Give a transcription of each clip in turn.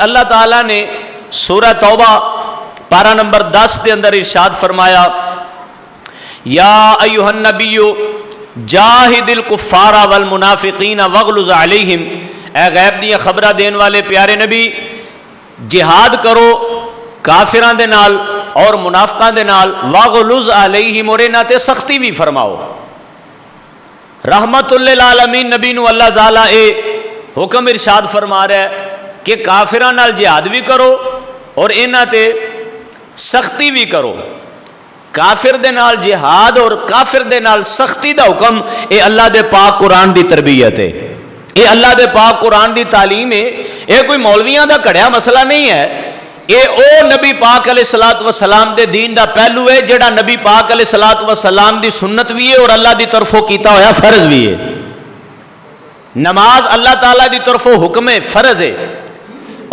اللہ تعالیٰ نے سورہ توبہ پارہ نمبر 10 کے اندر ارشاد فرمایا، یا ایھا النبی جاہد الکفار والمنافقین واغلظ علیہم، اے غیب دیا خبرہ دین والے پیارے نبی، جہاد کرو کافراں دے نال اور منافقاں دے نال، واغلظ علیہم، اور انہاں تے سختی بھی فرماؤ۔ رحمت للعالمین نبی نو اللہ تعالیٰ اے حکم ارشاد فرما رہا ہے کہ کافراں نال جہاد بھی کرو اور انہاں تے سختی بھی کرو۔ کافر دے نال جہاد اور کافر دے نال سختی دا حکم اے اللہ دے پاک قرآن دی تربیت ہے، اے اللہ دے پاک قرآن دی تعلیم ہے، اے کوئی مولویاں دا کڑیا مسئلہ نہیں ہے، اے او نبی پاک علیہ الصلوۃ والسلام دے دین دا پہلو ہے جڑا نبی پاک علیہ الصلوۃ والسلام دی سنت بھی ہے اور اللہ دی طرفوں کیتا ہویا فرض بھی ہے۔ نماز اللہ تعالیٰ دی طرفوں حکم ہے، فرض ہے،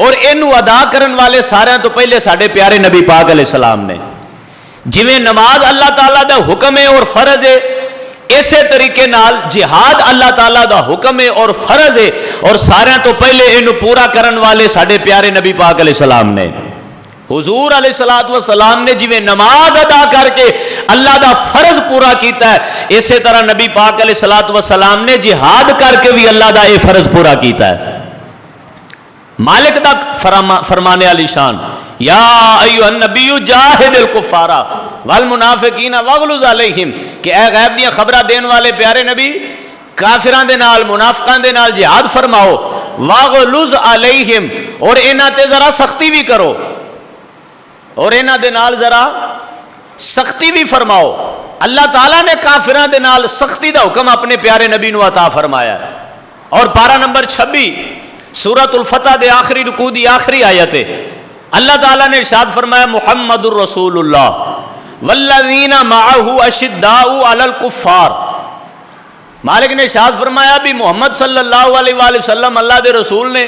اور اینو ادا کرن والے سارے تو پہلے ساڈے پیارے نبی پاک علیہ السلام نے۔ جویں نماز اللہ تعالیٰ دا حکم ہے اور فرض ہے، اسی طریقے نال جہاد اللہ تعالیٰ دا حکم ہے اور فرض ہے، اور سارے تو پہلے اینو پورا کرن والے ساڈے پیارے نبی پاک علیہ السلام نے۔ حضور علیہ الصلوۃ والسلام نے جویں نماز ادا کر کے اللہ دا فرض پورا کیتا ہے، اسی طرح نبی پاک علیہ الصلوۃ والسلام نے جہاد کر کے بھی اللہ دا یہ فرض پورا کیتا ہے۔ مالک دا فرمانے علی شان، یا ایھا النبی جاہد الکفار والمنافقین واغلظ علیہم، کہ اے غیب دیاں خبراں دین والے پیارے نبی، کافراں دے نال منافقاں دے نال جہاد فرماؤ، واغلظ علیہم، اور انہاں تے ذرا سختی بھی کرو، اور انہاں دے نال ذرا سختی بھی فرماؤ۔ اللہ تعالیٰ نے کافراں دے نال سختی دا حکم اپنے پیارے نبی نو عطا فرمایا ہے۔ اور پارہ نمبر 26 سورۃ الفتح دے آخری رکوع دی آخری آیت ہے، اللہ تعالیٰ نے ارشاد فرمایا، محمد الرسول اللہ والذین معہ اشداء علی الکفار۔ مالک نے ارشاد فرمایا بھی محمد صلی اللہ علیہ وآلہ وسلم اللہ دے رسول نے،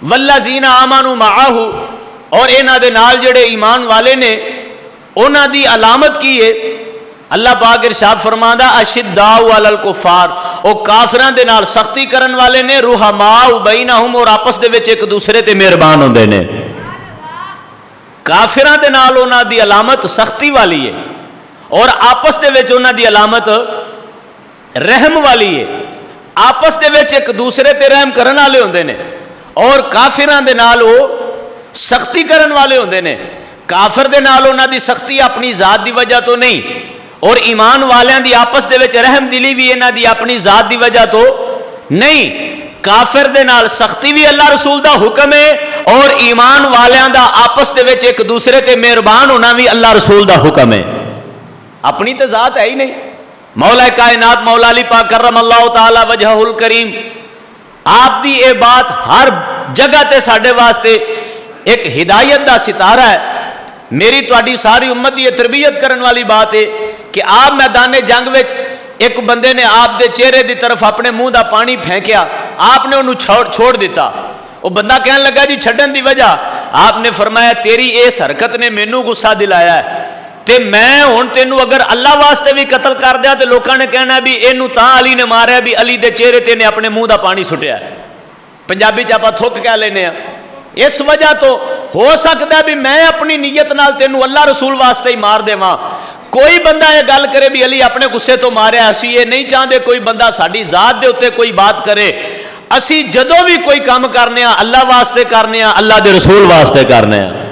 والذین آمنوا معہ، اور انہاں دے نال جڑے ایمان والے نے انہاں دی علامت کی ہے، اللہ پاک ارشاد فرماندا اشداء علی الکفار، او کافراں دے نال سختی کرن والے نے، رحماء بینہم، اور آپس دے وچ ایک دوسرے تے مہربان ہوندے نے۔ کافراں دے نال انہاں دی علامت سختی والی ہے، اور آپس دے وچ انہاں دی علامت رحم والی ہے، آپس دے وچ ایک دوسرے تے رحم کرن والے ہوندے نے، اور کافراں دے نال او سختی کرن والے ہوندے نے۔ کافر دے نال انہاں دی سختی اپنی ذات دی وجہ تو نہیں، اور ایمان والیاں دی آپس دے وچ رحم دلی بھی انہاں دی اپنی ذات دی وجہ تو نہیں۔ کافر دے نال سختی بھی اللہ رسول دا حکم ہے، اور ایمان والیاں دا آپس دے وچ ایک دوسرے تے مہربان ہونا بھی اللہ رسول دا حکم ہے۔ اپنی تے ذات ہے ہی نہیں۔ مولا کائنات مولا علی پاک کرم اللہ تعالی وجہہ الکریم، آپ دی اے بات ہر جگہ تے ساڈے واسطے ایک ہدایت دا ستارہ ہے۔ میری تواڈی ساری امت دی تربیت کرن والی بات ہے کہ آپ میدان جنگ وچ ایک بندے نے آپ دے چہرے دی طرف اپنے منہ دا پانی پھینکیا، آپ نے انہوں چھوڑ دیتا، وہ بندہ کہنے لگا جی چھڈن دی وجہ، آپ نے فرمایا تیری اس حرکت نے مینوں غصہ دلایا ہے، تے میں ہن تینوں اگر اللہ واسطے بھی قتل کر دیا تے لوکاں نے کہنا بھی اینوں تاں علی نے ماریا بھی علی دے چہرے تے نے اپنے منہ دا پانی سٹیا ہے۔ پنجابی چ آپاں تھک کہہ لینے ہیں، اس وجہ تو ہو سکتا ہے بھی میں اپنی نیت نال تینوں اللہ رسول واسطے ہی مار دیواں۔ کوئی بندہ یہ گل کرے بھی علی اپنے غصے تو ماریا، اسی یہ نہیں چاہتے کوئی بندہ ساڈی ذات دے اوتے کوئی بات کرے۔ اسی جدوں بھی کوئی کام کرنے ہاں اللہ واسطے کرنے ہاں، اللہ دے رسول واسطے کرنے ہاں۔